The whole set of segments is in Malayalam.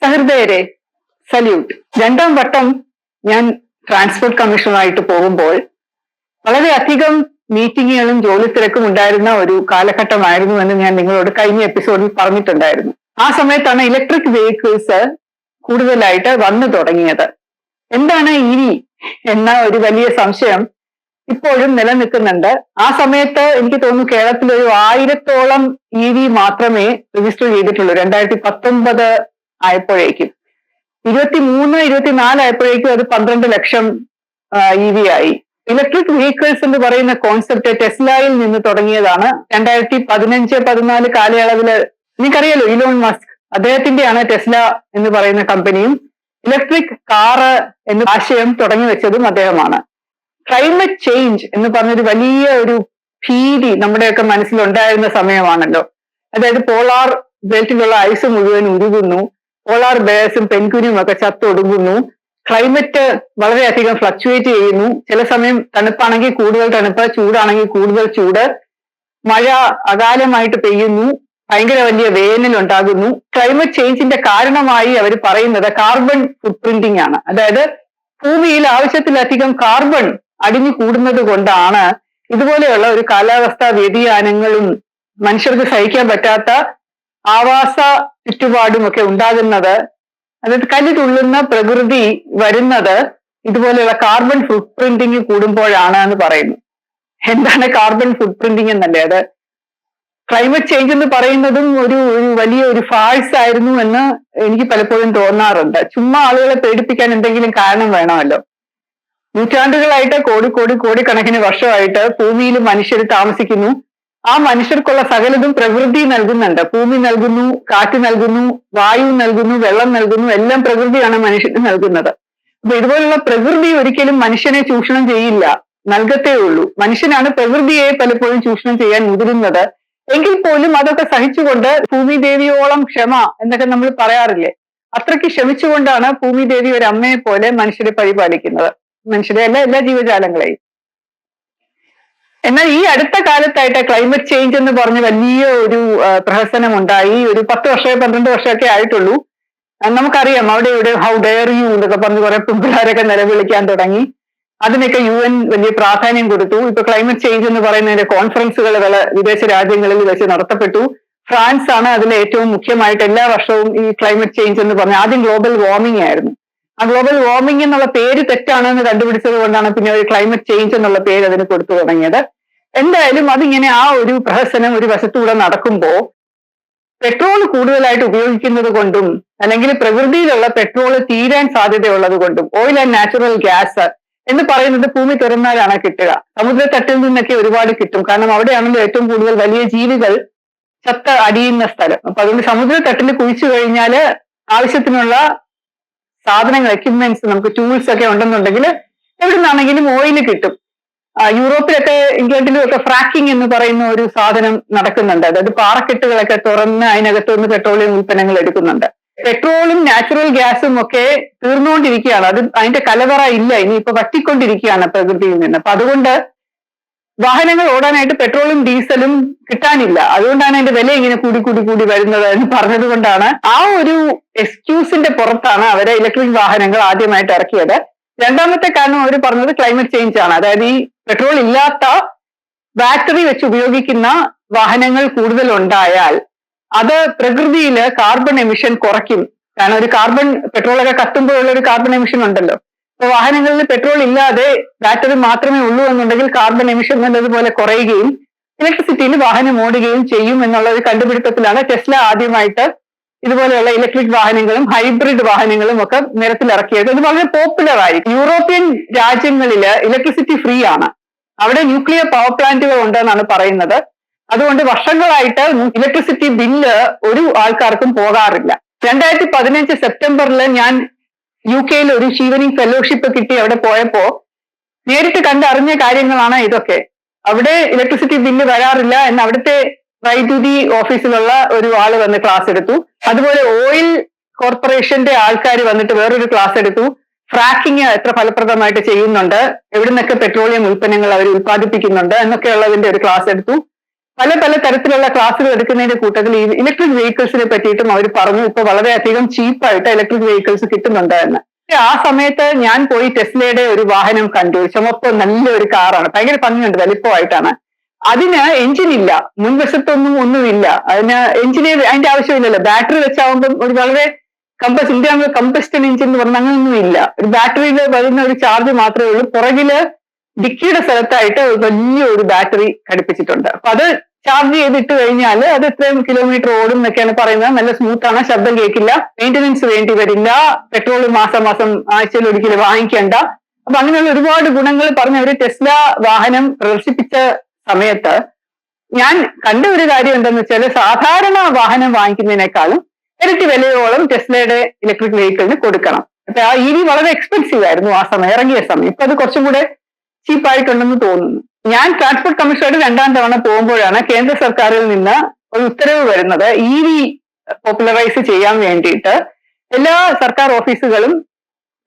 സഹൃദയരെ, സല്യൂട്ട്. രണ്ടാം വട്ടം ഞാൻ ട്രാൻസ്പോർട്ട് കമ്മീഷണറായിട്ട് പോകുമ്പോൾ വളരെയധികം മീറ്റിങ്ങുകളും ജോലി തിരക്കും ഉണ്ടായിരുന്ന ഒരു കാലഘട്ടമായിരുന്നു എന്ന് ഞാൻ നിങ്ങളോട് കഴിഞ്ഞ എപ്പിസോഡിൽ പറഞ്ഞിട്ടുണ്ടായിരുന്നു. ആ സമയത്താണ് ഇലക്ട്രിക് വെഹിക്കിൾസ് കൂടുതലായിട്ട് വന്നു തുടങ്ങിയത്. എന്താണ് ഇനി എന്ന ഒരു വലിയ സംശയം ഇപ്പോഴും നിലനിൽക്കുന്നുണ്ട്. ആ സമയത്ത് എനിക്ക് തോന്നുന്നു കേരളത്തിൽ ഒരു 1000-ഓളം EV മാത്രമേ രജിസ്റ്റർ ചെയ്തിട്ടുള്ളൂ. 2019 ആയപ്പോഴേക്കും. 23-24 ആയപ്പോഴേക്കും അത് 12 ലക്ഷം EV ആയി. ഇലക്ട്രിക് വെഹിക്കിൾസ് എന്ന് പറയുന്ന കോൺസെപ്റ്റ് ടെസ്ലയിൽ നിന്ന് തുടങ്ങിയതാണ്. 2015-14 കാലയളവില് നിങ്ങൾക്കറിയാലോ, ഇലോൺ മസ്ക്, അദ്ദേഹത്തിന്റെയാണ് ടെസ്ല എന്ന് പറയുന്ന കമ്പനിയും ഇലക്ട്രിക് കാറ് എന്ന ആശയം തുടങ്ങി വെച്ചതും അദ്ദേഹമാണ്. ക്ലൈമറ്റ് ചേഞ്ച് എന്ന് പറഞ്ഞൊരു വലിയ ഒരു ഭീതി നമ്മുടെയൊക്കെ മനസ്സിലുണ്ടായിരുന്ന സമയമാണല്ലോ. അതായത് പോളാർ ബെൽറ്റിലുള്ള ഐസ് മുഴുവൻ ഉരുകുന്നു, പോളാർ ബേഴ്സും പെൻഗ്വിനും ഒക്കെ ചത്തൊടുങ്ങുന്നു, ക്ലൈമറ്റ് വളരെയധികം ഫ്ലക്ച്വേറ്റ് ചെയ്യുന്നു. ചില സമയം തണുപ്പാണെങ്കിൽ കൂടുതൽ തണുപ്പ്, ചൂടാണെങ്കിൽ കൂടുതൽ ചൂട്, മഴ അകാലമായിട്ട് പെയ്യുന്നു, ഭയങ്കര വലിയ വേനൽ ഉണ്ടാകുന്നു. ക്ലൈമറ്റ് ചേഞ്ചിന്റെ കാരണമായി അവർ പറയുന്നത് കാർബൺ ഫുട് പ്രിന്റിംഗ് ആണ്. അതായത് ഭൂമിയിൽ ആവശ്യത്തിലധികം കാർബൺ അടിഞ്ഞു കൂടുന്നത് കൊണ്ടാണ് ഇതുപോലെയുള്ള ഒരു കാലാവസ്ഥാ വ്യതിയാനങ്ങളും മനുഷ്യർക്ക് സഹിക്കാൻ പറ്റാത്ത ആവാസ ചുറ്റുപാടും ഒക്കെ ഉണ്ടാകുന്നത്. അതായത് കല്ലുതുള്ളുന്ന പ്രകൃതി വരുന്നത് ഇതുപോലെയുള്ള കാർബൺ ഫുട് പ്രിന്റിംഗ് കൂടുമ്പോഴാണ് എന്ന് പറയുന്നു. എന്താണ് കാർബൺ ഫുട് പ്രിന്റിംഗ് എന്നല്ലേ? അത് ക്ലൈമറ്റ് ചേഞ്ച് എന്ന് പറയുന്നതും ഒരു വലിയ ഒരു ഫാൾസ് ആയിരുന്നു എന്ന് എനിക്ക് പലപ്പോഴും തോന്നാറുണ്ട്. ചുമ്മാ ആളുകളെ പേടിപ്പിക്കാൻ എന്തെങ്കിലും കാരണം വേണമല്ലോ. നൂറ്റാണ്ടുകളായിട്ട് കോടിക്കണക്കിന് വർഷമായിട്ട് ഭൂമിയിൽ മനുഷ്യർ താമസിക്കുന്നു. ആ മനുഷ്യർക്കുള്ള സകലതും പ്രകൃതി നൽകുന്നുണ്ട്. ഭൂമി നൽകുന്നു, കാറ്റ് നൽകുന്നു, വായു നൽകുന്നു, വെള്ളം നൽകുന്നു, എല്ലാം പ്രകൃതിയാണ് മനുഷ്യന് നൽകുന്നത്. അപ്പൊ ഇതുപോലുള്ള പ്രകൃതി ഒരിക്കലും മനുഷ്യനെ ചൂഷണം ചെയ്യില്ല, നൽകത്തേ ഉള്ളൂ. മനുഷ്യനാണ് പ്രകൃതിയെ പലപ്പോഴും ചൂഷണം ചെയ്യാൻ മുതിരുന്നത്. എങ്കിൽ പോലും അതൊക്കെ സഹിച്ചുകൊണ്ട് ഭൂമി ദേവിയോളം ക്ഷമ എന്നൊക്കെ നമ്മൾ പറയാറില്ലേ, അത്രയ്ക്ക് ക്ഷമിച്ചുകൊണ്ടാണ് ഭൂമി ദേവി ഒരു അമ്മയെ പോലെ മനുഷ്യരെ പരിപാലിക്കുന്നത്, മനുഷ്യരെ എല്ലാ ജീവജാലങ്ങളെയും. എന്നാൽ ഈ അടുത്ത കാലത്തായിട്ട് ക്ലൈമറ്റ് ചേഞ്ച് എന്ന് പറഞ്ഞ് വലിയ ഒരു പ്രഹസനം ഉണ്ടായി. ഒരു 10 വർഷം 12 വർഷമൊക്കെ ആയിട്ടുള്ളൂ. നമുക്കറിയാം, അവിടെ ഇവിടെ ഹൗ ഡെയർ യു എന്നൊക്കെ പറഞ്ഞ് കുറെ പിള്ളേരൊക്കെ നിലവിളിക്കാൻ തുടങ്ങി. അതിനൊക്കെ UN വലിയ പ്രാധാന്യം കൊടുത്തു. ഇപ്പൊ ക്ലൈമറ്റ് ചേഞ്ച് എന്ന് പറയുന്നതിന്റെ കോൺഫറൻസുകൾ വിദേശ രാജ്യങ്ങളിൽ വെച്ച് നടത്തപ്പെട്ടു. ഫ്രാൻസ് ആണ് അതിൽ ഏറ്റവും മുഖ്യമായിട്ട് എല്ലാ വർഷവും ഈ ക്ലൈമറ്റ് ചേഞ്ച് എന്ന് പറഞ്ഞാൽ, ആദ്യം ഗ്ലോബൽ വാർമിംഗ് ആയിരുന്നു. ആ ഗ്ലോബൽ വാർമിംഗ് എന്നുള്ള പേര് തെറ്റാണെന്ന് കണ്ടുപിടിച്ചത് കൊണ്ടാണ് പിന്നെ ഒരു ക്ലൈമറ്റ് ചേഞ്ച് എന്നുള്ള പേര് അതിന് കൊടുത്തു തുടങ്ങിയത്. എന്തായാലും അതിങ്ങനെ ആ ഒരു പ്രഹസനം ഒരു വശത്തൂടെ നടക്കുമ്പോ പെട്രോൾ കൂടുതലായിട്ട് ഉപയോഗിക്കുന്നത് കൊണ്ടും അല്ലെങ്കിൽ പ്രകൃതിയിലുള്ള പെട്രോൾ തീരാൻ സാധ്യതയുള്ളത് കൊണ്ടും ഓയിൽ ആൻഡ് നാച്ചുറൽ ഗ്യാസ് എന്ന് പറയുന്നത് ഭൂമി തുറന്നാലാണ് കിട്ടുക. സമുദ്രത്തട്ടിൽ നിന്നൊക്കെ ഒരുപാട് കിട്ടും. കാരണം അവിടെയാണല്ലോ ഏറ്റവും കൂടുതൽ വലിയ ജീവികൾ ചത്ത് അടിയുന്ന സ്ഥലം. അപ്പൊ അതുകൊണ്ട് സമുദ്രത്തട്ടിൽ കുഴിച്ചു കഴിഞ്ഞാൽ ആവശ്യത്തിനുള്ള സാധനങ്ങൾ, എക്യുപ്മെന്റ്സ്, നമുക്ക് ടൂൾസ് ഒക്കെ ഉണ്ടെന്നുണ്ടെങ്കിൽ എവിടെ നിന്നാണെങ്കിലും ഓയിൽ കിട്ടും. യൂറോപ്പിലൊക്കെ ഇംഗ്ലണ്ടിലും ഒക്കെ ഫ്രാക്കിംഗ് എന്ന് പറയുന്ന ഒരു സാധനം നടക്കുന്നുണ്ട്. അതായത് പാറക്കെട്ടുകളൊക്കെ തുറന്ന് അതിനകത്തുനിന്ന് പെട്രോളിയം ഉൽപ്പന്നങ്ങൾ എടുക്കുന്നുണ്ട്. പെട്രോളും നാച്ചുറൽ ഗ്യാസും ഒക്കെ തീർന്നുകൊണ്ടിരിക്കുകയാണ്. അതിന്റെ കലവറ ഇല്ല, ഇനിയിപ്പോ വറ്റിക്കൊണ്ടിരിക്കുകയാണ് പ്രകൃതിയിൽ നിന്ന്. അപ്പൊ അതുകൊണ്ട് വാഹനങ്ങൾ ഓടാനായിട്ട് പെട്രോളും ഡീസലും കിട്ടാനില്ല. അതുകൊണ്ടാണ് അതിന്റെ വില ഇങ്ങനെ കൂടി വരുന്നത് എന്ന് പറഞ്ഞത് കൊണ്ടാണ്, ആ ഒരു എക്സ്ക്യൂസിന്റെ പുറത്താണ് അവരെ ഇലക്ട്രിക് വാഹനങ്ങൾ ആദ്യമായിട്ട് ഇറക്കിയത്. രണ്ടാമത്തെ കാരണം അവർ പറഞ്ഞത് ക്ലൈമറ്റ് ചേഞ്ച് ആണ്. അതായത് ഈ പെട്രോൾ ഇല്ലാത്ത ബാറ്ററി വെച്ച് ഉപയോഗിക്കുന്ന വാഹനങ്ങൾ കൂടുതൽ ഉണ്ടായാൽ അത് പ്രകൃതിയിൽ കാർബൺ എമിഷൻ കുറയ്ക്കും. കാരണം ഒരു പെട്രോളൊക്കെ കത്തുമ്പോഴുള്ള ഒരു കാർബൺ എമിഷൻ ഉണ്ടല്ലോ. അപ്പൊ വാഹനങ്ങളിൽ പെട്രോൾ ഇല്ലാതെ ബാറ്ററി മാത്രമേ ഉള്ളൂ എന്നുണ്ടെങ്കിൽ കാർബൺ എമിഷൻ എന്നതുപോലെ കുറയുകയും ഇലക്ട്രിസിറ്റിയിൽ വാഹനം ഓടുകയും ചെയ്യും എന്നുള്ള ഒരു കണ്ടുപിടുത്തത്തിലാണ് ടെസ്ല ആദ്യമായിട്ട് ഇതുപോലെയുള്ള ഇലക്ട്രിക് വാഹനങ്ങളും ഹൈബ്രിഡ് വാഹനങ്ങളും ഒക്കെ നിരത്തിലിറക്കിയത്. ഇത് വളരെ പോപ്പുലർ ആയിരിക്കും. യൂറോപ്യൻ രാജ്യങ്ങളിൽ ഇലക്ട്രിസിറ്റി ഫ്രീ ആണ്. അവിടെ ന്യൂക്ലിയർ പവർ പ്ലാന്റുകൾ ഉണ്ടെന്നാണ് പറയുന്നത്. അതുകൊണ്ട് വർഷങ്ങളായിട്ട് ഇലക്ട്രിസിറ്റി ബില്ല് ഒരു ആൾക്കാർക്കും പോകാറില്ല. 2015 സെപ്റ്റംബറിൽ ഞാൻ UK ഒരു ഷീവനിങ് ഫെലോഷിപ്പ് കിട്ടി അവിടെ പോയപ്പോ നേരിട്ട് കണ്ടറിഞ്ഞ കാര്യങ്ങളാണ് ഇതൊക്കെ. അവിടെ ഇലക്ട്രിസിറ്റി ബില്ല് വരാറില്ല എന്ന് അവിടുത്തെ വൈദ്യുതി ഓഫീസിലുള്ള ഒരു ആള് വന്ന് ക്ലാസ് എടുത്തു. അതുപോലെ ഓയിൽ കോർപ്പറേഷന്റെ ആൾക്കാർ വന്നിട്ട് വേറൊരു ക്ലാസ് എടുത്തു. ഫ്രാക്കിംഗ് എത്ര ഫലപ്രദമായിട്ട് ചെയ്യുന്നുണ്ട്, എവിടെ നിന്നൊക്കെ പെട്രോളിയം ഉൽപ്പന്നങ്ങൾ അവർ ഉൽപ്പാദിപ്പിക്കുന്നുണ്ട് എന്നൊക്കെ ഉള്ളതിന്റെ ഒരു ക്ലാസ് എടുത്തു. പല പല തരത്തിലുള്ള ക്ലാസ്സുകൾ എടുക്കുന്നതിന്റെ കൂട്ടത്തിൽ ഈ ഇലക്ട്രിക് വെഹിക്കിൾസിനെ പറ്റിയിട്ടും അവർ പറഞ്ഞു ഇപ്പൊ വളരെയധികം ചീപ്പായിട്ട് ഇലക്ട്രിക് വെഹിക്കിൾസ് കിട്ടുന്നുണ്ട് എന്ന്. ആ സമയത്ത് ഞാൻ പോയി ടെസ്ലയുടെ ഒരു വാഹനം കണ്ടു. ചുമപ്പ് നല്ലൊരു കാറാണ്, ഭയങ്കര ഭംഗിയുണ്ട്, വലിപ്പമായിട്ടാണ്. അതിന് എഞ്ചിൻ ഇല്ല, ഒന്നുമില്ല. അതിന് എഞ്ചിന് അതിന്റെ ആവശ്യമില്ലല്ലോ. ബാറ്ററി വെച്ചാവുമ്പം ഒരു വളരെ കമ്പസ്റ്റൻ എഞ്ചിൻ എന്ന് പറഞ്ഞാൽ അങ്ങനെയൊന്നും ഇല്ല. ഒരു ബാറ്ററിയിൽ വരുന്ന ഒരു ചാർജ് മാത്രമേ ഉള്ളൂ. പുറകില് ഡിക്കിയുടെ സ്ഥലത്തായിട്ട് വലിയ ഒരു ബാറ്ററി ഘടിപ്പിച്ചിട്ടുണ്ട്. അപ്പൊ അത് ചാർജ് ചെയ്തിട്ട് കഴിഞ്ഞാൽ അത് എത്രയും കിലോമീറ്റർ ഓടും എന്നൊക്കെയാണ് പറയുന്നത്. നല്ല സ്മൂത്ത് ആണ്, ശബ്ദം കേൾക്കില്ല, മെയിൻ്റനൻസ് വേണ്ടി വരില്ല, പെട്രോൾ മാസം ആഴ്ചയിൽ ഒരിക്കലും വാങ്ങിക്കേണ്ട. അപ്പൊ അങ്ങനെയുള്ള ഒരുപാട് ഗുണങ്ങൾ പറഞ്ഞ് അവര് ടെസ്ല വാഹനം പ്രദർശിപ്പിച്ച സമയത്ത് ഞാൻ കണ്ട ഒരു കാര്യം എന്താന്ന് വെച്ചാൽ സാധാരണ വാഹനം വാങ്ങിക്കുന്നതിനേക്കാളും ഇരട്ടി വിലയോളം ടെസ്ലയുടെ ഇലക്ട്രിക് വെഹിക്കിളിന് കൊടുക്കണം. അപ്പൊ ആ EV വളരെ എക്സ്പെൻസീവ് ആയിരുന്നു ആ സമയം, ഇറങ്ങിയ സമയം. ഇപ്പൊ അത് കുറച്ചും കൂടെ ചീപ്പായിട്ടുണ്ടെന്ന് തോന്നുന്നു. ഞാൻ ട്രാൻസ്പോർട്ട് കമ്മീഷണറുടെ 2ാം തവണ പോകുമ്പോഴാണ് കേന്ദ്ര സർക്കാരിൽ നിന്ന് ഒരു ഉത്തരവ് വരുന്നത് EV പോപ്പുലറൈസ് ചെയ്യാൻ വേണ്ടിയിട്ട് എല്ലാ സർക്കാർ ഓഫീസുകളും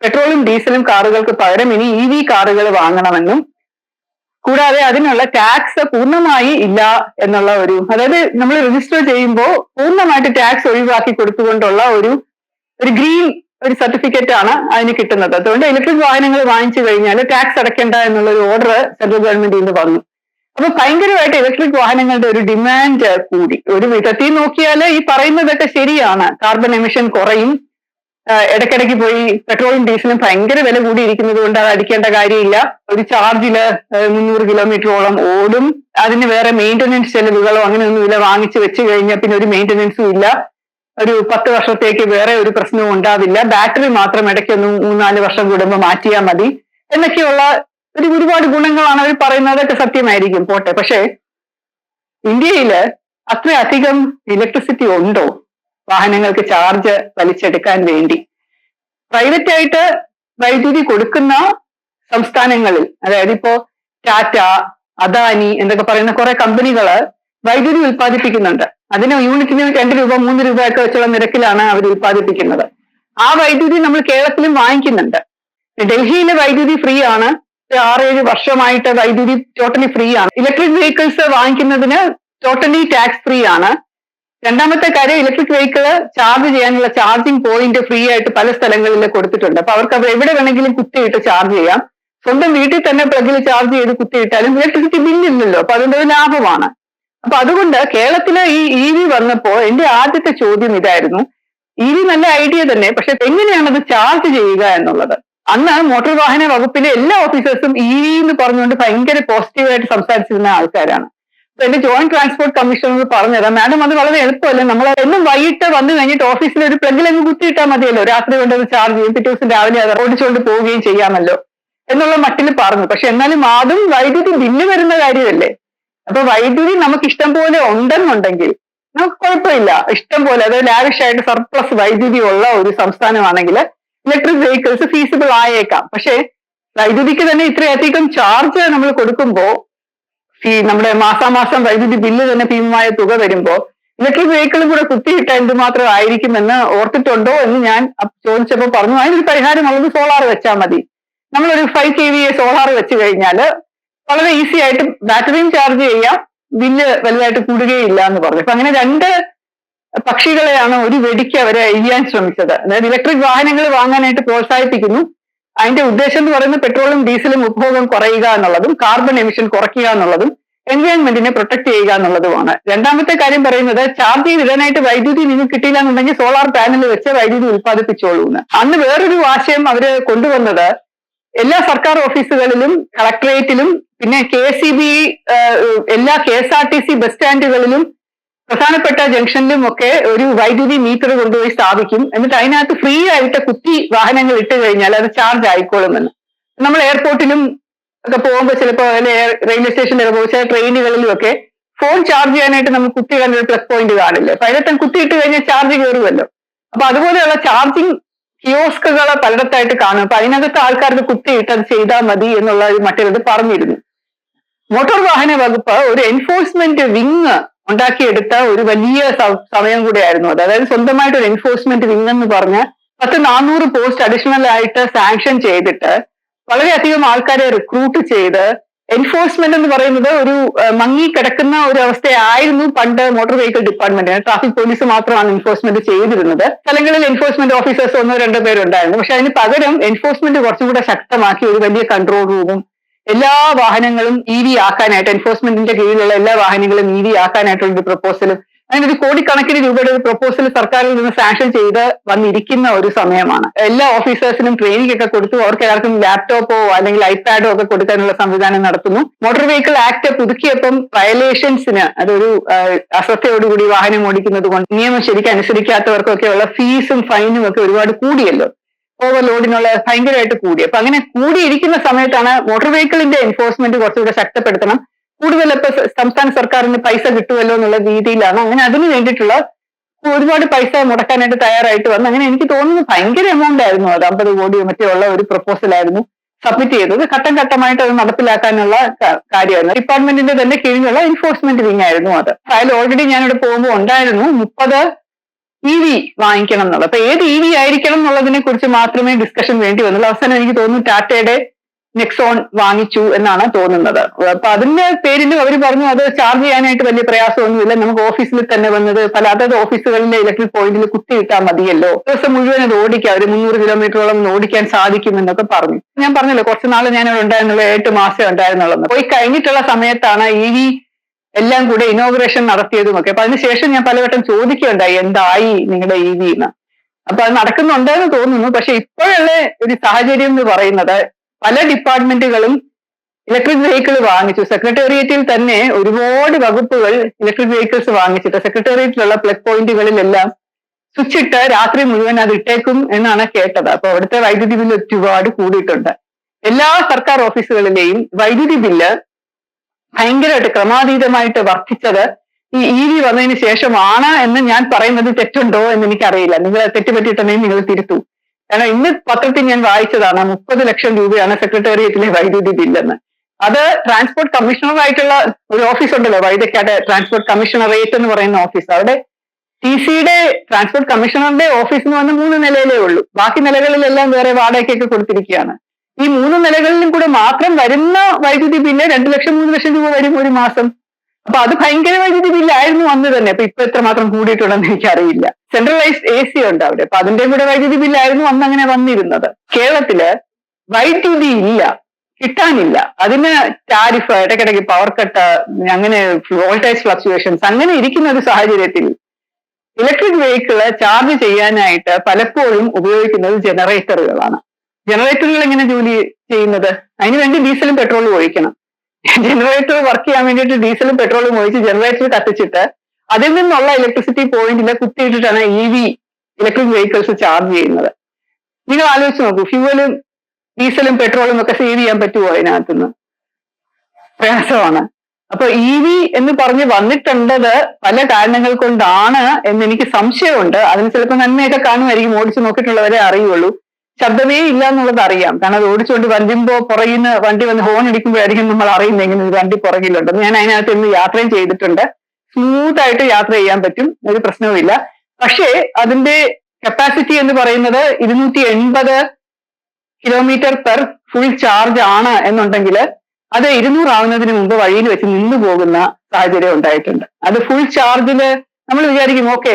പെട്രോളും ഡീസലും കാറുകൾക്ക് പകരം ഇനി EV കാറുകൾ വാങ്ങണമെന്നും കൂടാതെ അതിനുള്ള ടാക്സ് പൂർണ്ണമായി ഇല്ല എന്നുള്ള അതായത് നമ്മൾ രജിസ്റ്റർ ചെയ്യുമ്പോൾ പൂർണ്ണമായിട്ട് ടാക്സ് ഒഴിവാക്കി കൊടുത്തുകൊണ്ടുള്ള ഒരു ഗ്രീൻ സർട്ടിഫിക്കറ്റ് ആണ് അതിന് കിട്ടുന്നത്. അതുകൊണ്ട് ഇലക്ട്രിക് വാഹനങ്ങൾ വാങ്ങിച്ചു കഴിഞ്ഞാൽ ടാക്സ് അടയ്ക്കേണ്ട എന്നുള്ള ഒരു ഓർഡർ സെൻട്രൽ ഗവൺമെന്റിൽ നിന്ന് വന്നു. അപ്പൊ ഭയങ്കരമായിട്ട് ഇലക്ട്രിക് വാഹനങ്ങളുടെ ഒരു ഡിമാൻഡ് കൂടി. ഒരു വിധത്തിൽ നോക്കിയാൽ ഈ പറയുന്നതൊക്കെ ശരിയാണ്, കാർബൺ എമിഷൻ കുറയും, ഇടയ്ക്കിടയ്ക്ക് പോയി പെട്രോളും ഡീസലും ഭയങ്കര വില കൂടിയിരിക്കുന്നത് കൊണ്ട് അത് അടിക്കേണ്ട കാര്യമില്ല, ഒരു ചാർജില് 300 കിലോമീറ്ററോളം ഓടും, അതിന് വേറെ മെയിൻ്റനൻസ് ചെലവുകളോ അങ്ങനെയൊന്നുമില്ല, വാങ്ങിച്ചു വെച്ച് കഴിഞ്ഞാൽ പിന്നെ ഒരു മെയിൻ്റനൻസും ഇല്ല, ഒരു 10 വർഷത്തേക്ക് വേറെ ഒരു പ്രശ്നവും ഉണ്ടാവില്ല, ബാറ്ററി മാത്രം ഇടയ്ക്കൊന്ന് 3-4 വർഷം കൂടുമ്പോൾ മാറ്റിയാൽ മതി എന്നൊക്കെയുള്ള ഒരുപാട് ഗുണങ്ങളാണ് അവർ പറയുന്നത്. അതൊക്കെ സത്യമായിരിക്കും, പോട്ടെ. പക്ഷേ ഇന്ത്യയില് അത്രയധികം ഇലക്ട്രിസിറ്റി ഉണ്ടോ വാഹനങ്ങൾക്ക് ചാർജ് വലിച്ചെടുക്കാൻ വേണ്ടി? പ്രൈവറ്റ് ആയിട്ട് വൈദ്യുതി കൊടുക്കുന്ന സംസ്ഥാനങ്ങളിൽ, അതായത് ഇപ്പോ ടാറ്റ, അദാനി എന്നൊക്കെ പറയുന്ന കുറെ കമ്പനികള് വൈദ്യുതി ഉൽപ്പാദിപ്പിക്കുന്നുണ്ട്. അതിന് യൂണിറ്റിന് 2 രൂപ 3 രൂപ ഒക്കെ വെച്ചുള്ള നിരക്കിലാണ് അവർ ഉൽപ്പാദിപ്പിക്കുന്നത്. ആ വൈദ്യുതി നമ്മൾ കേരളത്തിലും വാങ്ങിക്കുന്നുണ്ട്. ഡൽഹിയിലെ വൈദ്യുതി ഫ്രീ ആണ്, 6-7 വർഷമായിട്ട് വൈദ്യുതി ടോട്ടലി ഫ്രീ ആണ്. ഇലക്ട്രിക് വെഹിക്കിൾസ് വാങ്ങിക്കുന്നതിന് ടോട്ടലി ടാക്സ് ഫ്രീ ആണ്. രണ്ടാമത്തെ കാര്യം, ഇലക്ട്രിക് വെഹിക്കിള് ചാർജ് ചെയ്യാനുള്ള ചാർജിങ് പോയിന്റ് ഫ്രീ ആയിട്ട് പല സ്ഥലങ്ങളിൽ കൊടുത്തിട്ടുണ്ട്. അപ്പൊ അവർക്ക് എവിടെ വേണമെങ്കിലും കുത്തിയിട്ട് ചാർജ് ചെയ്യാം. സ്വന്തം വീട്ടിൽ തന്നെ പ്ലഗിൽ ചാർജ് ചെയ്ത് കുത്തിയിട്ടാലും ഇലക്ട്രിസിറ്റി ബില്ലില്ലല്ലോ, അപ്പൊ അതിന്റെ ഒരു ലാഭമാണ്. അപ്പൊ അതുകൊണ്ട് കേരളത്തിലെ ഈ EV വന്നപ്പോ എന്റെ ആദ്യത്തെ ചോദ്യം ഇതായിരുന്നു, EV നല്ല ഐഡിയ തന്നെ, പക്ഷെ എങ്ങനെയാണ് അത് ചാർജ് ചെയ്യുക എന്നുള്ളത്. അന്ന് മോട്ടോർ വാഹന വകുപ്പിലെ എല്ലാ ഓഫീസേഴ്സും EV എന്ന് പറഞ്ഞുകൊണ്ട് ഭയങ്കര പോസിറ്റീവായിട്ട് സംസാരിച്ചിരുന്ന ആൾക്കാരാണ്. അപ്പൊ എന്റെ ജോയിന്റ് ട്രാൻസ്പോർട്ട് കമ്മീഷണർ പറഞ്ഞത്, മാഡം അത് വളരെ എളുപ്പമല്ലേ, നമ്മൾ എന്നും വൈകിട്ട് വന്നു കഴിഞ്ഞിട്ട് ഓഫീസിൽ ഒരു പ്ലഗിലങ്ങ് കുത്തിയിട്ടാൽ മതിയല്ലോ, രാത്രി കൊണ്ടത് ചാർജ് ചെയ്യും, പിറ്റേ ദിവസം രാവിലെ അത് ഓടിച്ചുകൊണ്ട് പോവുകയും ചെയ്യാമല്ലോ എന്നുള്ള മട്ടിൽ പറഞ്ഞു. പക്ഷെ എന്നാലും അതും വൈദ്യുതി ബില്ല് വരുന്ന കാര്യമല്ലേ. അപ്പൊ വൈദ്യുതി നമുക്ക് ഇഷ്ടം പോലെ ഉണ്ടെന്നുണ്ടെങ്കിൽ നമുക്ക് കുഴപ്പമില്ല, ഇഷ്ടം പോലെ, അതായത് ലാവിഷായിട്ട് സർപ്ലസ് വൈദ്യുതി ഉള്ള ഒരു സംസ്ഥാനമാണെങ്കിൽ ഇലക്ട്രിക് വെഹിക്കിൾസ് ഫീസിബിൾ ആയേക്കാം. പക്ഷെ വൈദ്യുതിക്ക് തന്നെ ഇത്രയധികം ചാർജ് നമ്മൾ കൊടുക്കുമ്പോൾ നമ്മുടെ മാസാമാസം വൈദ്യുതി ബില്ല് തന്നെ ഭീമമായ തുക വരുമ്പോൾ ഇലക്ട്രിക് വെഹിക്കിളും കൂടെ കുത്തിയിട്ട എന്തുമാത്രം ആയിരിക്കുമെന്ന് ഓർത്തിട്ടുണ്ടോ എന്ന് ഞാൻ ചോദിച്ചപ്പോൾ പറഞ്ഞു, അതിനൊരു പരിഹാരമുള്ളത് സോളാർ വെച്ചാൽ മതി. നമ്മളൊരു 5 kVA സോളാർ വെച്ച് കഴിഞ്ഞാൽ വളരെ ഈസി ആയിട്ട് ബാറ്ററിയും ചാർജ് ചെയ്യാം, ബില്ല് വലുതായിട്ട് കൂടുകയില്ല എന്ന് പറഞ്ഞു. അപ്പൊ അങ്ങനെ 2 പക്ഷികളെയാണ് ഒരു വെടിക്ക് അവരെ എയ്യാൻ ശ്രമിച്ചത്. അതായത് ഇലക്ട്രിക് വാഹനങ്ങൾ വാങ്ങാനായിട്ട് പ്രോത്സാഹിപ്പിക്കുന്നു. അതിന്റെ ഉദ്ദേശം എന്ന് പറയുന്നത് പെട്രോളും ഡീസലും ഉപഭോഗം കുറയുക എന്നുള്ളതും കാർബൺ എമിഷൻ കുറയ്ക്കുക എന്നുള്ളതും എൻവയോൺമെന്റിനെ പ്രൊട്ടക്ട് ചെയ്യുക എന്നുള്ളതുമാണ്. രണ്ടാമത്തെ കാര്യം പറയുന്നത്, ചാർജ് ചെയ്തിടാനായിട്ട് വൈദ്യുതി നിങ്ങൾക്ക് കിട്ടിയില്ല എന്നുണ്ടെങ്കിൽ സോളാർ പാനൽ വെച്ച് വൈദ്യുതി ഉൽപ്പാദിപ്പിച്ചോളൂ എന്ന്. അന്ന് വേറൊരു ആശയം അവര് കൊണ്ടുവന്നത്, എല്ലാ സർക്കാർ ഓഫീസുകളിലും കളക്ടറേറ്റിലും പിന്നെ KSEB എല്ലാ KSRTC ബസ് സ്റ്റാൻഡുകളിലും പ്രധാനപ്പെട്ട ജംഗ്ഷനിലും ഒക്കെ ഒരു വൈദ്യുതി മീറ്റർ കൊണ്ടുപോയി സ്ഥാപിക്കും. എന്നിട്ട് അതിനകത്ത് ഫ്രീ ആയിട്ട് കുത്തി വാഹനങ്ങൾ ഇട്ട് കഴിഞ്ഞാൽ അത് ചാർജ് ആയിക്കോളുമെന്ന്. നമ്മൾ എയർപോർട്ടിലും ഒക്കെ പോകുമ്പോൾ ചിലപ്പോൾ റെയിൽവേ സ്റ്റേഷനിലൊക്കെ പോകുമ്പോൾ ട്രെയിനുകളിലും ഒക്കെ ഫോൺ ചാർജ് ചെയ്യാനായിട്ട് നമ്മൾ കുത്തിയിടാൻ ഒരു പ്ലഗ് പോയിന്റ് കാണില്ലേ, അപ്പൊ അതിനകത്ത് കുത്തിയിട്ട് കഴിഞ്ഞാൽ ചാർജ് കയറുമല്ലോ. അപ്പൊ അതുപോലെയുള്ള ചാർജിങ് കിയോസ്കുകൾ പലയിടത്തായിട്ട് കാണും. അപ്പൊ അതിനകത്ത് ആൾക്കാർക്ക് കുത്തിയിട്ട് അത് ചെയ്താൽ മതി എന്നുള്ള ഒരു മറ്റൊരു പറഞ്ഞിരുന്നു. മോട്ടോർ വാഹന വകുപ്പ് ഒരു എൻഫോഴ്സ്മെന്റ് വിങ് ഉണ്ടാക്കിയെടുത്ത ഒരു വലിയ സമയം കൂടെയായിരുന്നു അത്. അതായത് സ്വന്തമായിട്ട് ഒരു എൻഫോഴ്സ്മെന്റ് വിങ് എന്ന് പറഞ്ഞ് 400 പോസ്റ്റ് അഡീഷണൽ ആയിട്ട് സാങ്ഷൻ ചെയ്തിട്ട് വളരെയധികം ആൾക്കാരെ റിക്രൂട്ട് ചെയ്ത് എൻഫോഴ്സ്മെന്റ് എന്ന് പറയുന്നത് ഒരു മങ്ങി കിടക്കുന്ന ഒരു അവസ്ഥയായിരുന്നു പണ്ട് motor vehicle department. Traffic police മാത്രമാണ് എൻഫോഴ്സ്മെന്റ് ചെയ്തിരുന്നത്. സ്ഥലങ്ങളിൽ എൻഫോഴ്സ്മെന്റ് ഓഫീസേഴ്സ് 1-2 പേരുണ്ടായിരുന്നു. പക്ഷെ അതിന് പകരം എൻഫോഴ്സ്മെന്റ് കുറച്ചും കൂടെ ശക്തമാക്കി ഒരു വലിയ കൺട്രോൾ റൂമും എല്ലാ വാഹനങ്ങളും EV ആക്കാനായിട്ട്, എൻഫോഴ്സ്മെന്റിന്റെ കീഴിലുള്ള എല്ലാ വാഹനങ്ങളും EV ആക്കാനായിട്ടുള്ള ഒരു പ്രപ്പോസലും, അങ്ങനെ ഒരു കോടിക്കണക്കിന് രൂപയുടെ ഒരു പ്രപ്പോസൽ സർക്കാരിൽ നിന്ന് സാങ്ഷൻ ചെയ്ത് വന്നിരിക്കുന്ന ഒരു സമയമാണ്. എല്ലാ ഓഫീസേഴ്സിനും ട്രെയിനിങ് ഒക്കെ കൊടുത്തു. അവർക്ക് എല്ലാവർക്കും ലാപ്ടോപ്പോ അല്ലെങ്കിൽ ഐപാഡോ ഒക്കെ കൊടുക്കാനുള്ള സംവിധാനം നടത്തുന്നു. മോട്ടോർ വെഹിക്കിൾ ആക്ട് പുതുക്കിയപ്പം വയലേഷൻസിന്, അതൊരു അശ്രദ്ധയോടുകൂടി വാഹനം ഓടിക്കുന്നത് കൊണ്ട് നിയമം ശരിക്കും അനുസരിക്കാത്തവർക്കൊക്കെയുള്ള ഫീസും ഫൈനും ഒക്കെ ഒരുപാട് കൂടിയല്ലോ. ഓവർലോഡിനുള്ള ഭയങ്കരമായിട്ട് കൂടി. അപ്പൊ അങ്ങനെ കൂടിയിരിക്കുന്ന സമയത്താണ് മോട്ടോർ വെഹിക്കിളിന്റെ എൻഫോഴ്സ്മെന്റ് കുറച്ചുകൂടെ ശക്തപ്പെടുത്തണം, കൂടുതൽ ഇപ്പൊ സംസ്ഥാന സർക്കാരിന് പൈസ കിട്ടുമല്ലോ എന്നുള്ള രീതിയിലാണ് അങ്ങനെ അതിന് വേണ്ടിയിട്ടുള്ള ഒരുപാട് പൈസ മുടക്കാനായിട്ട് തയ്യാറായിട്ട് വന്നു. അങ്ങനെ എനിക്ക് തോന്നുന്നു ഭയങ്കര എമൗണ്ട് ആയിരുന്നു അത്, 50 കോടിയോ മറ്റോ ഉള്ള ഒരു പ്രപ്പോസൽ ആയിരുന്നു സബ്മിറ്റ് ചെയ്തത്. ഘട്ടം ഘട്ടമായിട്ട് അത് നടപ്പിലാക്കാനുള്ള കാര്യമായിരുന്നു. ഡിപ്പാർട്ട്മെന്റിന്റെ തന്നെ കീഴിലുള്ള എൻഫോഴ്സ്മെന്റ് വിങ് ആയിരുന്നു അത്. അതിൽ ഓൾറെഡി ഞാനിവിടെ പോകുമ്പോൾ ഉണ്ടായിരുന്നു 30 EV വാങ്ങിക്കണം എന്നുള്ളത്. അപ്പൊ ഏത് EV ആയിരിക്കണം എന്നുള്ളതിനെ കുറിച്ച് മാത്രമേ ഡിസ്കഷൻ വേണ്ടി വന്നുള്ളൂ. അവസാനം എനിക്ക് തോന്നുന്നു ടാറ്റയുടെ നെക്സോൺ വാങ്ങിച്ചു എന്നാണ് തോന്നുന്നത്. അപ്പൊ അതിന്റെ പേരിൽ അവർ പറഞ്ഞു അത് ചാർജ് ചെയ്യാനായിട്ട് വലിയ പ്രയാസമൊന്നുമില്ല, നമുക്ക് ഓഫീസിൽ തന്നെ വന്നത് അതത് ഓഫീസുകളിലെ ഇലക്ട്രിക് പോയിന്റിൽ കുത്തിയിട്ടാൽ മതിയല്ലോ, ദിവസം മുഴുവൻ അത് ഓടിക്കാം, ഒരു 300 കിലോമീറ്ററോളം ഓടിക്കാൻ സാധിക്കും എന്നൊക്കെ പറഞ്ഞു. ഞാൻ പറഞ്ഞല്ലോ കുറച്ച് നാൾ ഞാൻ അവിടെ ഉണ്ടായിരുന്നുള്ളൂ, 8 മാസം ഉണ്ടായിരുന്നുള്ളൂ. പോയി കഴിഞ്ഞിട്ടുള്ള സമയത്താണ് EV എല്ലാം കൂടെ ഇനോഗ്രേഷൻ നടത്തിയതുമൊക്കെ. അപ്പൊ അതിനുശേഷം ഞാൻ പലവട്ടം ചോദിക്കുകയുണ്ടായി എന്തായി നിങ്ങളുടെ EV എന്ന്. അപ്പൊ അത് നടക്കുന്നുണ്ടെന്ന് തോന്നുന്നു. പക്ഷെ ഇപ്പോഴുള്ള ഒരു സാഹചര്യം എന്ന് പറയുന്നത് പല ഡിപ്പാർട്ട്മെന്റുകളും ഇലക്ട്രിക് വെഹിക്കിൾ വാങ്ങിച്ചു. സെക്രട്ടേറിയറ്റിൽ തന്നെ ഒരുപാട് വകുപ്പുകൾ ഇലക്ട്രിക് വെഹിക്കിൾസ് വാങ്ങിച്ചിട്ട് സെക്രട്ടേറിയറ്റിലുള്ള പ്ലഗ് പോയിന്റുകളിലെല്ലാം സ്വിച്ച് ഇട്ട് രാത്രി മുഴുവൻ അത് ഇട്ടേക്കും എന്നാണ് കേട്ടത്. അപ്പൊ അവിടുത്തെ വൈദ്യുതി ബില്ല് ഒരുപാട് കൂടിയിട്ടുണ്ട്. എല്ലാ സർക്കാർ ഓഫീസുകളിലെയും വൈദ്യുതി ബില്ല് ഭയങ്കരമായിട്ട് ക്രമാതീതമായിട്ട് വർദ്ധിച്ചത് ഈ EV വന്നതിന് ശേഷമാണ് എന്ന് ഞാൻ പറയുന്നത് തെറ്റുണ്ടോ എന്ന് എനിക്കറിയില്ല. നിങ്ങൾ തെറ്റുപറ്റിയിട്ടുണ്ടെങ്കിൽ നിങ്ങൾ തിരുത്തൂ. കാരണം ഇന്ന് പത്രത്തിൽ ഞാൻ വായിച്ചതാണ് 30 ലക്ഷം രൂപയാണ് സെക്രട്ടേറിയറ്റിലെ വൈദ്യുതി ബില്ലെന്ന്. അത് ട്രാൻസ്പോർട്ട് കമ്മീഷണറായിട്ടുള്ള ഒരു ഓഫീസ് ഉണ്ടല്ലോ, വൈദ്യക്കാട് ട്രാൻസ്പോർട്ട് കമ്മീഷണറേറ്റ് എന്ന് പറയുന്ന ഓഫീസ്. അവിടെ TCയുടെ ട്രാൻസ്പോർട്ട് കമ്മീഷണറുടെ ഓഫീസ് എന്ന് പറഞ്ഞാൽ 3 നിലയിലേ ഉള്ളൂ. ബാക്കി നിലകളിലെല്ലാം വേറെ വാടകയ്ക്കൊക്കെ കൊടുത്തിരിക്കുകയാണ്. ഈ 3 നിലകളിലും കൂടെ മാത്രം വരുന്ന വൈദ്യുതി ബില്ല് 2 ലക്ഷം 3 ലക്ഷം രൂപ വരും ഒരു മാസം. അപ്പൊ അത് ഭയങ്കര വൈദ്യുതി ബില്ലായിരുന്നു അന്ന് തന്നെ. അപ്പൊ ഇപ്പൊ എത്രമാത്രം കൂടിയിട്ടുണ്ടെന്ന് എനിക്കറിയില്ല. സെൻട്രലൈസ്ഡ് AC ഉണ്ട് അവിടെ, അപ്പൊ അതിന്റെ കൂടെ വൈദ്യുതി ബില്ലായിരുന്നു അന്ന് അങ്ങനെ വന്നിരുന്നത്. കേരളത്തില് വൈദ്യുതി ഇല്ല, കിട്ടാനില്ല. അതിന് ടാരിഫ്, ഇടയ്ക്കിടയ്ക്ക് പവർ കട്ട്, അങ്ങനെ വോൾട്ടേജ് ഫ്ലക്ച്വേഷൻസ്, അങ്ങനെ ഇരിക്കുന്ന ഒരു സാഹചര്യത്തിൽ ഇലക്ട്രിക് വെഹിക്കിള് ചാർജ് ചെയ്യാനായിട്ട് പലപ്പോഴും ഉപയോഗിക്കുന്നത് ജനറേറ്ററുകളാണ്. ജനറേറ്ററുകൾ എങ്ങനെ ജോലി ചെയ്യുന്നത്? അതിനുവേണ്ടി ഡീസലും പെട്രോളും ഒഴിക്കണം. ജനറേറ്റർ വർക്ക് ചെയ്യാൻ വേണ്ടിയിട്ട് ഡീസലും പെട്രോളും ഒഴിച്ച് ജനറേറ്റർ കത്തിച്ചിട്ട് അതിൽ നിന്നുള്ള ഇലക്ട്രിസിറ്റി പോയിന്റിൽ കുത്തിയിട്ടിട്ടാണ് EV ഇലക്ട്രിക് വെഹിക്കിൾസ് ചാർജ് ചെയ്യുന്നത്. നിങ്ങൾ ആലോചിച്ച് നോക്കൂ, ഫ്യൂവലും ഡീസലും പെട്രോളും ഒക്കെ സേവ് ചെയ്യാൻ പറ്റുമോ അതിനകത്തുനിന്ന്? പ്രയാസമാണ്. അപ്പൊ EV എന്ന് പറഞ്ഞ് വന്നിട്ടുണ്ടത് പല കാരണങ്ങൾ കൊണ്ടാണ് എന്ന് എനിക്ക് സംശയമുണ്ട്. അതിന് ചിലപ്പോൾ നന്മയൊക്കെ കാണുമായിരിക്കും, ഓടിച്ചു നോക്കിയിട്ടുള്ളവരെ അറിയുള്ളൂ. ശബ്ദമേ ഇല്ല എന്നുള്ളത് അറിയാം, കാരണം അത് ഓടിച്ചുകൊണ്ട് വരുമ്പോ പുറകിന്ന് വണ്ടി വന്ന് ഹോൺ അടിക്കുമ്പോഴായിരിക്കും നമ്മൾ അറിയുന്നെങ്കിൽ വണ്ടി പുറകിലുണ്ടെന്ന്. ഞാൻ അതിനകത്ത് ഇന്ന് യാത്രയും ചെയ്തിട്ടുണ്ട്. സ്മൂത്ത് ആയിട്ട് യാത്ര ചെയ്യാൻ പറ്റും, ഒരു പ്രശ്നവുമില്ല. പക്ഷേ അതിന്റെ കപ്പാസിറ്റി എന്ന് പറയുന്നത് 280 കിലോമീറ്റർ പെർ ഫുൾ ചാർജ് ആണ് എന്നുണ്ടെങ്കിൽ അത് 200 ആവുന്നതിന് മുമ്പ് വഴിയിൽ വെച്ച് നിന്നു പോകുന്ന സാഹചര്യം ഉണ്ടായിട്ടുണ്ട്. അത് ഫുൾ ചാർജില് നമ്മൾ വിചാരിക്കും ഓക്കെ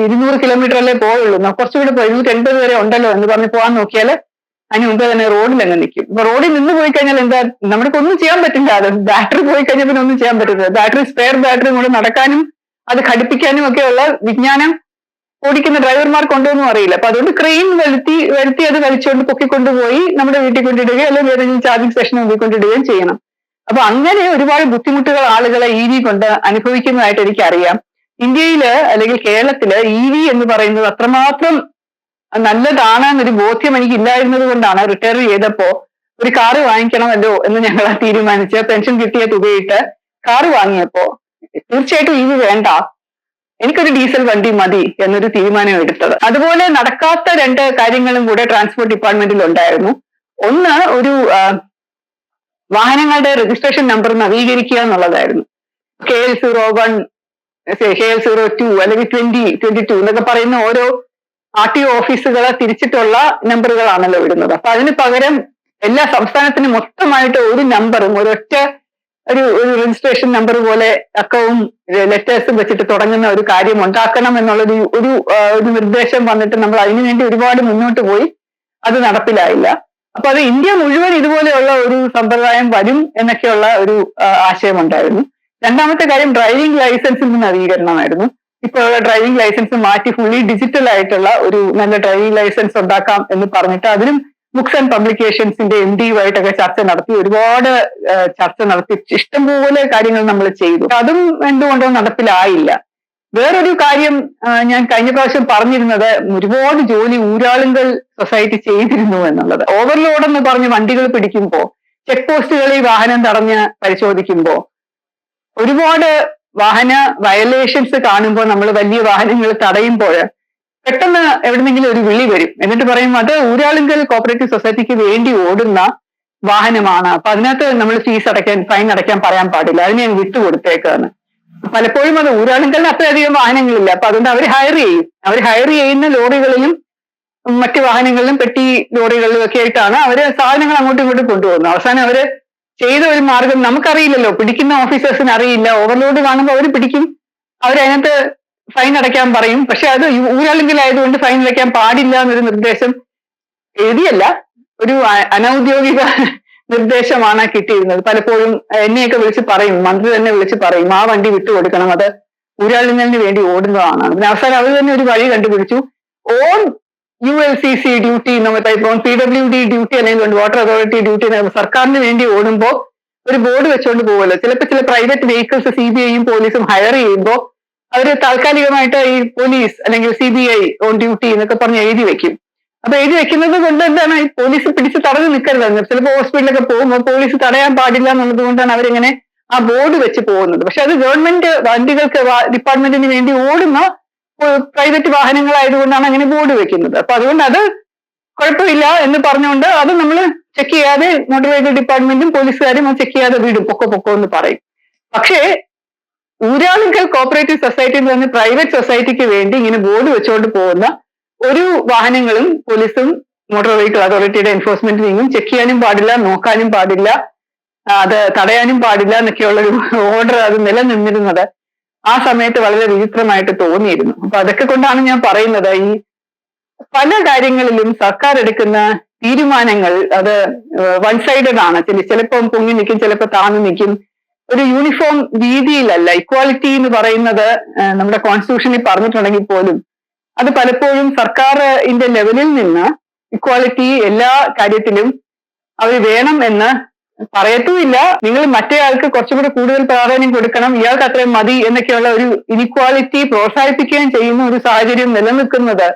200 കിലോമീറ്റർ അല്ലേ പോയുള്ളൂ, കുറച്ചുകൂടെ 280 വരെ ഉണ്ടല്ലോ എന്ന് പറഞ്ഞ് പോകാൻ നോക്കിയാൽ അതിന് മുമ്പേ തന്നെ റോഡിൽ അങ്ങ് നിൽക്കും. അപ്പൊ റോഡിൽ നിന്ന് പോയി കഴിഞ്ഞാൽ എന്താ, നമുക്ക് ഒന്നും ചെയ്യാൻ പറ്റില്ല. അത് ബാറ്ററി പോയി കഴിഞ്ഞാൽ പിന്നെ ഒന്നും ചെയ്യാൻ പറ്റില്ല. ബാറ്ററി സ്പെയർ ബാറ്ററി കൂടെ നടക്കാനും അത് ഘടിപ്പിക്കാനും ഒക്കെയുള്ള വിജ്ഞാനം ഓടിക്കുന്ന ഡ്രൈവർമാർക്കുണ്ടോന്നും അറിയില്ല. അപ്പൊ അതുകൊണ്ട് ക്രെയിൻ വരുത്തി അത് വലിച്ചുകൊണ്ട് പൊക്കിക്കൊണ്ടുപോയി നമ്മുടെ വീട്ടിൽ കൊണ്ടിടുകയോ അല്ലെങ്കിൽ ഏതെങ്കിലും ചാർജിങ് സ്റ്റേഷൻ മുമ്പിൽ കൊണ്ടിടുകയും ചെയ്യണം. അപ്പൊ അങ്ങനെ ഒരുപാട് ബുദ്ധിമുട്ടുകൾ ആളുകളെ EV കൊണ്ട് അനുഭവിക്കുന്നതായിട്ട് എനിക്കറിയാം. ഇന്ത്യയില് അല്ലെങ്കിൽ കേരളത്തില് EV എന്ന് പറയുന്നത് അത്രമാത്രം നല്ലതാണ് എന്നൊരു ബോധ്യം എനിക്ക് ഇല്ലായിരുന്നത് കൊണ്ടാണ് റിട്ടയർ ചെയ്തപ്പോ ഒരു കാറ് വാങ്ങിക്കണമല്ലോ എന്ന് ഞങ്ങൾ തീരുമാനിച്ച് പെൻഷൻ കിട്ടിയ തുകയിട്ട് കാറ് വാങ്ങിയപ്പോ തീർച്ചയായിട്ടും EV വേണ്ട, എനിക്കൊരു ഡീസൽ വണ്ടി മതി എന്നൊരു തീരുമാനം എടുത്തത്. അതുപോലെ നടക്കാത്ത 2 കാര്യങ്ങളും കൂടെ ട്രാൻസ്പോർട്ട് ഡിപ്പാർട്ട്മെന്റിൽ ഉണ്ടായിരുന്നു. ഒന്ന്, ഒരു വാഹനങ്ങളുടെ രജിസ്ട്രേഷൻ നമ്പർ നവീകരിക്കുക എന്നുള്ളതായിരുന്നു. KL01, KL02 അല്ലെങ്കിൽ 2022 എന്നൊക്കെ പറയുന്ന ഓരോ RTO ഓഫീസുകളെ തിരിച്ചിട്ടുള്ള നമ്പറുകളാണല്ലോ ഇടുന്നത്. അപ്പൊ അതിന് പകരം എല്ലാ സംസ്ഥാനത്തിനും മൊത്തമായിട്ട് ഒരു നമ്പറും ഒരൊറ്റ ഒരു രജിസ്ട്രേഷൻ നമ്പർ പോലെ അക്കവും ലെറ്റേഴ്സും വെച്ചിട്ട് തുടങ്ങുന്ന ഒരു കാര്യം ഉണ്ടാക്കണം എന്നുള്ളൊരു ഒരു നിർദ്ദേശം വന്നിട്ട് നമ്മൾ അതിനുവേണ്ടി ഒരുപാട് മുന്നോട്ട് പോയി. അത് നടപ്പിലായില്ല. അപ്പൊ അത് ഇന്ത്യ മുഴുവൻ ഇതുപോലെയുള്ള ഒരു സമ്പ്രദായം വരും എന്നൊക്കെയുള്ള ഒരു ആശയമുണ്ടായിരുന്നു. രണ്ടാമത്തെ കാര്യം ഡ്രൈവിംഗ് ലൈസൻസിൽ നിന്ന് നവീകരണമായിരുന്നു. ഇപ്പോഴുള്ള ഡ്രൈവിംഗ് ലൈസൻസ് മാറ്റി ഫുള്ളി ഡിജിറ്റൽ ആയിട്ടുള്ള ഒരു നല്ല ഡ്രൈവിംഗ് ലൈസൻസ് ഉണ്ടാക്കാം എന്ന് പറഞ്ഞിട്ട് അതിനും ബുക്സ് ആൻഡ് പബ്ലിക്കേഷൻസിന്റെ MD-യുമായിട്ടൊക്കെ ചർച്ച നടത്തി, ഒരുപാട് ചർച്ച നടത്തി, ഇഷ്ടംപോലെ കാര്യങ്ങൾ നമ്മൾ ചെയ്തു. അതും എന്തുകൊണ്ടോ നടപ്പിലായില്ല. വേറൊരു കാര്യം ഞാൻ കഴിഞ്ഞ പ്രാവശ്യം പറഞ്ഞിരുന്നത്, ഒരുപാട് ജോലി ഊരാളുങ്കൽ സൊസൈറ്റി ചെയ്തിരുന്നു എന്നുള്ളത്. ഓവർലോഡ് എന്ന് പറഞ്ഞ് വണ്ടികൾ പിടിക്കുമ്പോ, ചെക്ക് പോസ്റ്റുകളിൽ വാഹനം തടഞ്ഞ് പരിശോധിക്കുമ്പോ, ഒരുപാട് വാഹന വയലേഷൻസ് കാണുമ്പോൾ നമ്മൾ വലിയ വാഹനങ്ങൾ തടയുമ്പോൾ പെട്ടെന്ന് എവിടെന്നെങ്കിലും ഒരു വിളി വരും. എന്നിട്ട് പറയും അത് ഊരാളുങ്കൽ കോപ്പറേറ്റീവ് സൊസൈറ്റിക്ക് വേണ്ടി ഓടുന്ന വാഹനമാണ്, അപ്പൊ അതിനകത്ത് നമ്മൾ ഫൈൻ അടയ്ക്കാൻ പറയാൻ പാടില്ല, അതിനെ ഞാൻ വിട്ടുകൊടുത്തേക്കാണ്. പലപ്പോഴും അത് ഊരാളുങ്കലിന് അത്രയധികം വാഹനങ്ങളില്ല, അപ്പൊ അതുകൊണ്ട് അവർ ഹയർ ചെയ്യും. അവർ ഹയർ ചെയ്യുന്ന ലോറികളിലും മറ്റു വാഹനങ്ങളിലും പെട്ടി ലോറികളിലും ഒക്കെ ആയിട്ടാണ് അവര് സാധനങ്ങൾ അങ്ങോട്ടും ഇങ്ങോട്ടും കൊണ്ടുപോകുന്നത്. അവസാനം അവര് ചെയ്ത ഒരു മാർഗം നമുക്കറിയില്ലല്ലോ, പിടിക്കുന്ന ഓഫീസേഴ്സിന് അറിയില്ല. ഓവർലോഡ് കാണുമ്പോൾ അവർ പിടിക്കും, അവരതിനകത്ത് ഫൈൻ അടയ്ക്കാൻ പറയും. പക്ഷെ അത് ഊരാളുങ്കലായതുകൊണ്ട് ഫൈൻ അടയ്ക്കാൻ പാടില്ല എന്നൊരു നിർദ്ദേശം എഴുതിയല്ല, ഒരു അനൌദ്യോഗിക നിർദ്ദേശമാണ് കിട്ടിയിരുന്നത്. പലപ്പോഴും എന്നെയൊക്കെ വിളിച്ച് പറയും, മന്ത്രി തന്നെ വിളിച്ച് പറയും, ആ വണ്ടി വിട്ടുകൊടുക്കണം, അത് ഊരാളുങ്കലിന് വേണ്ടി ഓടുന്നതാണ്. അതിന് അവസാനം അവർ തന്നെ ഒരു വഴി കണ്ടുപിടിച്ചു. ഓൺ ULCC ഡ്യൂട്ടി നമ്മൾ ടൈപ്പ് PWD ഡ്യൂട്ടി അല്ലെങ്കിൽ വാട്ടർ അതോറിറ്റി ഡ്യൂട്ടി സർക്കാരിന് വേണ്ടി ഓടുമ്പോൾ ഒരു ബോർഡ് വെച്ചുകൊണ്ട് പോകുമല്ലോ. ചിലപ്പോൾ ചില പ്രൈവറ്റ് വെഹിക്കിൾസ് CBIയും പോലീസും ഹയർ ചെയ്യുമ്പോൾ അവര് താൽക്കാലികമായിട്ട് ഈ പോലീസ് അല്ലെങ്കിൽ CBI ഓൺ ഡ്യൂട്ടി എന്നൊക്കെ പറഞ്ഞ് എഴുതി വെക്കും. അപ്പൊ എഴുതി വെക്കുന്നത് കൊണ്ട് എന്താണ്, ഈ പോലീസ് പിടിച്ച് തടഞ്ഞു നിൽക്കരുതെന്ന്. ചിലപ്പോൾ ഹോസ്പിറ്റലൊക്കെ പോകുമ്പോൾ പോലീസ് തടയാൻ പാടില്ല എന്നുള്ളത് കൊണ്ടാണ് അവരിങ്ങനെ ആ ബോർഡ് വെച്ച് പോകുന്നത്. പക്ഷെ അത് ഗവൺമെന്റ് വണ്ടികൾക്ക് ഡിപ്പാർട്ട്മെന്റിന് വേണ്ടി ഓടുന്ന പ്രൈവറ്റ് വാഹനങ്ങളായതുകൊണ്ടാണ് അങ്ങനെ ബോർഡ് വെക്കുന്നത്. അപ്പൊ അതുകൊണ്ട് അത് കുഴപ്പമില്ല എന്ന് പറഞ്ഞുകൊണ്ട് അത് നമ്മൾ ചെക്ക് ചെയ്യാതെ മോട്ടോർ വെഹിക്കിൾ ഡിപ്പാർട്ട്മെന്റും പോലീസുകാരും അത് ചെക്ക് ചെയ്യാതെ വിടും, പൊക്കോ എന്ന് പറയും. പക്ഷേ ഊരാളുങ്കൽ കോപ്പറേറ്റീവ് സൊസൈറ്റി എന്ന് പറഞ്ഞ പ്രൈവറ്റ് സൊസൈറ്റിക്ക് വേണ്ടി ഇങ്ങനെ ബോർഡ് വെച്ചുകൊണ്ട് പോകുന്ന ഒരു വാഹനങ്ങളും പോലീസും മോട്ടോർ വെഹിക്കിൾ അതോറിറ്റിയുടെ എൻഫോഴ്സ്മെന്റ് വിങ്ങും ചെക്ക് ചെയ്യാനും പാടില്ല, നോക്കാനും പാടില്ല, അത് തടയാനും പാടില്ല എന്നൊക്കെയുള്ള ഒരു ഓർഡർ അത് നിലനിന്നിരുന്നത് ആ സമയത്ത് വളരെ വിചിത്രമായിട്ട് തോന്നിയിരുന്നു. അപ്പൊ അതൊക്കെ കൊണ്ടാണ് ഞാൻ പറയുന്നത്, ഈ പല കാര്യങ്ങളിലും സർക്കാർ എടുക്കുന്ന തീരുമാനങ്ങൾ അത് വൺ സൈഡഡ് ആണ്. ചിലപ്പം പൊങ്ങി നിൽക്കും, ചിലപ്പോൾ താഴ്ന്നു നിൽക്കും, ഒരു യൂണിഫോം രീതിയിലല്ല. ഇക്വാലിറ്റി എന്ന് പറയുന്നത് നമ്മുടെ കോൺസ്റ്റിറ്റ്യൂഷനിൽ പറഞ്ഞിട്ടുണ്ടെങ്കിൽ പോലും അത് പലപ്പോഴും സർക്കാരിന്റെ ലെവലിൽ നിന്ന് ഇക്വാലിറ്റി എല്ലാ കാര്യത്തിലും അവർ വേണം എന്ന് പറയത്തുമില്ല. നിങ്ങൾ മറ്റേ ആൾക്ക് കുറച്ചും കൂടി കൂടുതൽ പ്രാധാന്യം കൊടുക്കണം, ഇയാൾക്ക് അത്രയും മതി എന്നൊക്കെയുള്ള ഒരു ഇനിക്വാലിറ്റി പ്രോത്സാഹിപ്പിക്കുകയും ചെയ്യുന്ന ഒരു സാഹചര്യം നിലനിൽക്കുന്നത്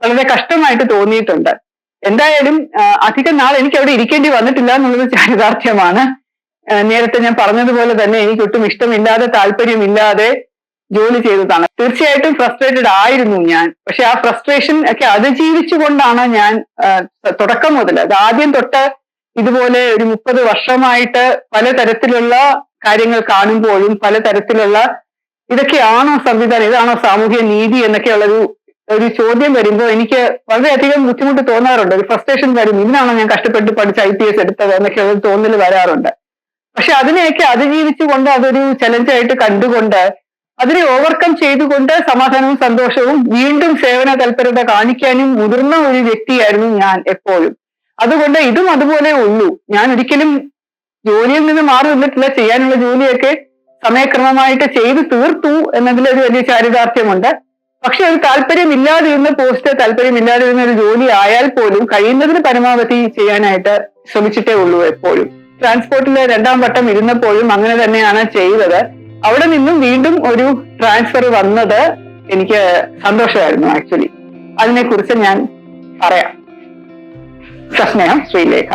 വളരെ കഷ്ടമായിട്ട് തോന്നിയിട്ടുണ്ട്. എന്തായാലും അധികം നാൾ എനിക്ക് അവിടെ ഇരിക്കേണ്ടി വന്നിട്ടില്ല എന്നുള്ളത് ചാരിതാർത്ഥ്യമാണ്. നേരത്തെ ഞാൻ പറഞ്ഞതുപോലെ തന്നെ എനിക്കൊട്ടും ഇഷ്ടമില്ലാതെ താല്പര്യമില്ലാതെ ജോലി ചെയ്തതാണ്. തീർച്ചയായിട്ടും ഫ്രസ്ട്രേറ്റഡ് ആയിരുന്നു ഞാൻ. പക്ഷെ ആ ഫ്രസ്ട്രേഷൻ ഒക്കെ അതിജീവിച്ചുകൊണ്ടാണ് ഞാൻ തുടക്കം മുതൽ, അത് ആദ്യം തൊട്ട് ഇതുപോലെ ഒരു 30 വർഷമായിട്ട് പലതരത്തിലുള്ള കാര്യങ്ങൾ കാണുമ്പോഴും പലതരത്തിലുള്ള ഇതൊക്കെയാണോ സംവിധാനം, ഇതാണോ സാമൂഹ്യ നീതി എന്നൊക്കെയുള്ളൊരു ചോദ്യം വരുമ്പോൾ എനിക്ക് വളരെയധികം ബുദ്ധിമുട്ട് തോന്നാറുണ്ട്. ഒരു ഫ്രസ്ട്രേഷൻ വരും, ഇതിനാണോ ഞാൻ കഷ്ടപ്പെട്ട് പഠിച്ച് IPS എടുത്തത് എന്നൊക്കെയുള്ള തോന്നൽ വരാറുണ്ട്. പക്ഷെ അതിനെയൊക്കെ അതിജീവിച്ചുകൊണ്ട് അതൊരു ചലഞ്ചായിട്ട് കണ്ടുകൊണ്ട് അതിനെ ഓവർകം ചെയ്തുകൊണ്ട് സമാധാനവും സന്തോഷവും വീണ്ടും സേവന തൽപരത കാണിക്കാനും മുതിർന്ന ഒരു വ്യക്തിയായിരുന്നു ഞാൻ എപ്പോഴും. അതുകൊണ്ട് ഇതും അതുപോലെ ഉള്ളൂ. ഞാൻ ഒരിക്കലും ജോലിയിൽ നിന്ന് മാറി നിന്നിട്ടില്ല. ചെയ്യാനുള്ള ജോലിയൊക്കെ സമയക്രമമായിട്ട് ചെയ്തു തീർത്തു എന്നതിലൊരു വലിയ ചാരിതാർത്ഥ്യമുണ്ട്. പക്ഷെ അത് താല്പര്യമില്ലാതിരുന്ന പോസ്റ്റ്, താല്പര്യമില്ലാതിരുന്ന ഒരു ജോലി ആയാൽ പോലും കഴിയുന്നതിന് പരമാവധി ചെയ്യാനായിട്ട് ശ്രമിച്ചിട്ടേ ഉള്ളൂ എപ്പോഴും. ട്രാൻസ്പോർട്ടിലെ 2ാം വട്ടം ഇരുന്നപ്പോഴും അങ്ങനെ തന്നെയാണ് ചെയ്തത്. അവിടെ നിന്നും വീണ്ടും ഒരു ട്രാൻസ്ഫർ വന്നത് എനിക്ക് സന്തോഷമായിരുന്നു. ആക്ച്വലി അതിനെക്കുറിച്ച് ഞാൻ പറയാം. സസ്നേഹം, ശ്രീലേഖ.